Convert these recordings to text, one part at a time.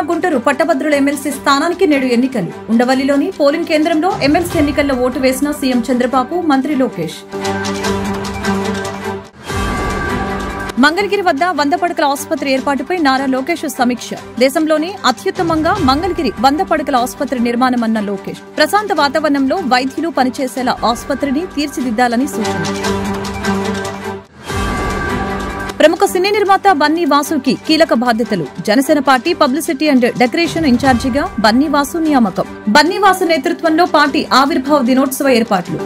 గుంటూరు పట్టభద్రుల ఎమ్మెల్సీ స్థానానికి నేడు ఎన్నికలు. ఉండవల్లిలోని పోలింగ్ కేంద్రంలో ఎమ్మెల్సీ ఎన్నికల్లో ఓటు వేసిన సీఎం చంద్రబాబు, మంత్రి లోకేష్. మంగళగిరి వద్ద 100 పడకల ఆసుపత్రి ఏర్పాటుపై నారా లోకేష్ సమీక్ష. దేశంలోనే అత్యుత్తమంగా మంగళగిరి 100 పడకల ఆసుపత్రి నిర్మాణమన్న లోకేష్. ప్రశాంత వాతావరణంలో వైద్యులు పనిచేసేలా ఆసుపత్రిని తీర్చిదిద్దాలని సూచన. ప్రముఖ సినీ నిర్మాత బన్నీ వాసుకి కీలక బాధ్యతలు. Janasena party publicity and decoration ఇన్ఛార్జిగా బన్నీ వాసు నియామకం. బన్నీ వాసు నేతృత్వంలో పార్టీ ఆవిర్భావ దినోత్సవ ఏర్పాట్లు.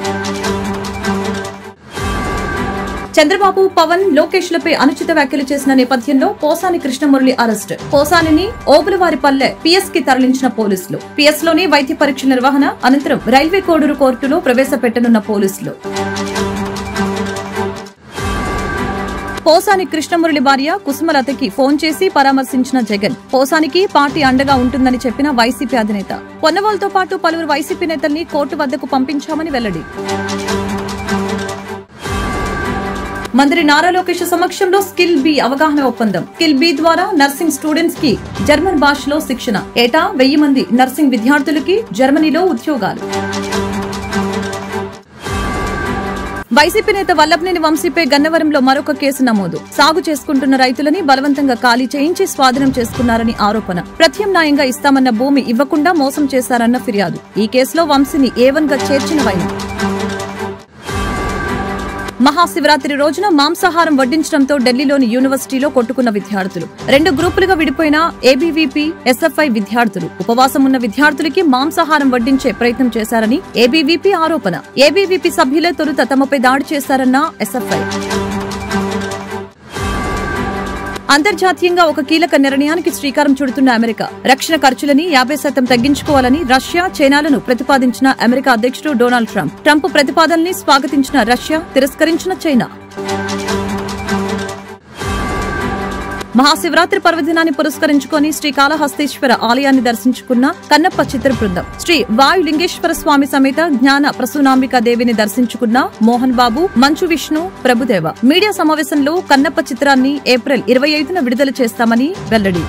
చంద్రబాబు, పవన్, లోకేష్లపై అనుచిత వ్యాఖ్యలు చేసిన నేపథ్యంలో పోసాని కృష్ణమురళి అరెస్ట్. పోసానిని ఓబులవారిపల్లె పిఎస్ కి తరలించిన పోలీసులు. పిఎస్ లోని వైద్య పరీక్ష నిర్వహణ అనంతరం రైల్వే కోడూరు కోర్టులో ప్రవేశపెట్టనున్న పోలీసులు. పోసాని కృష్ణమురళి భార్య కుసుమలతకి ఫోన్ చేసి పరామర్శించిన జగన్. పోసానికి పార్టీ అండగా ఉంటుందని చెప్పిన వైసీపీ అధినేత. పొన్నవాళ్లతో పాటు పలువురు వైసీపీ నేతల్ని కోర్టు వద్దకు పంపించామని వెల్లడి. మంత్రి నారా లోకేష్ సమక్షంలో స్కిల్ బి అవగాహన ఒప్పందం. స్కిల్ బి ద్వారా నర్సింగ్ స్టూడెంట్స్ కి జర్మన్ భాషలో శిక్షణ. ఏటా 1000 మంది నర్సింగ్ విద్యార్థులకి జర్మనీలో ఉద్యోగాలు. వైసీపీ నేత వల్లభనేని వంశీపై గన్నవరంలో మరొక కేసు నమోదు. సాగు చేసుకుంటున్న రైతులని బలవంతంగా ఖాళీ చేయించి స్వాధీనం చేసుకున్నారని ఆరోపణ. ప్రత్యామ్నాయంగా ఇస్తామన్న భూమి ఇవ్వకుండా మోసం చేశారన్న ఫిర్యాదు. ఈ కేసులో వంశీని A1 గా చేర్చిన వైనం. మహాశివరాత్రి రోజున మాంసాహారం వడ్డించడంతో ఢిల్లీలోని యూనివర్సిటీలో కొట్టుకున్న విద్యార్థులు. 2 గ్రూపులుగా విడిపోయిన ఏబీవీపీ, ఎస్ఎఫ్ఐ విద్యార్థులు. ఉపవాసం ఉన్న విద్యార్థులకి మాంసాహారం వడ్డించే ప్రయత్నం చేశారని ఏబీవీపీ ఆరోపణ. ఏబీవీపీ సభ్యులే తొలుత తమపై దాడి చేశారన్న ఎస్ఎఫ్ఐ. అంతర్జాతీయంగా ఒక కీలక నిర్ణయానికి శ్రీకారం చుడుతున్న అమెరికా. రక్షణ ఖర్చులని 50% తగ్గించుకోవాలని రష్యా, చైనాలను ప్రతిపాదించిన అమెరికా అధ్యక్షుడు డొనాల్డ్ ట్రంప్. ట్రంప్ ప్రతిపాదనని స్వాగతించిన రష్యా, తిరస్కరించిన చైనా. మహాశివరాత్రి పర్వదినాన్ని పురస్కరించుకుని శ్రీకాళహస్తీశ్వర ఆలయాన్ని దర్శించుకున్న కన్నప్ప చిత్ర బృందం. శ్రీ వాయులింగేశ్వర స్వామి సమేత జ్ఞాన ప్రసూనాంబికా దేవిని దర్శించుకున్న మోహన్ బాబు, మంచు విష్ణు, ప్రభుదేవ. మీడియా సమావేశంలో కన్నప్ప చిత్రాన్ని ఏప్రిల్ 25న విడుదల చేస్తామని వెల్లడి.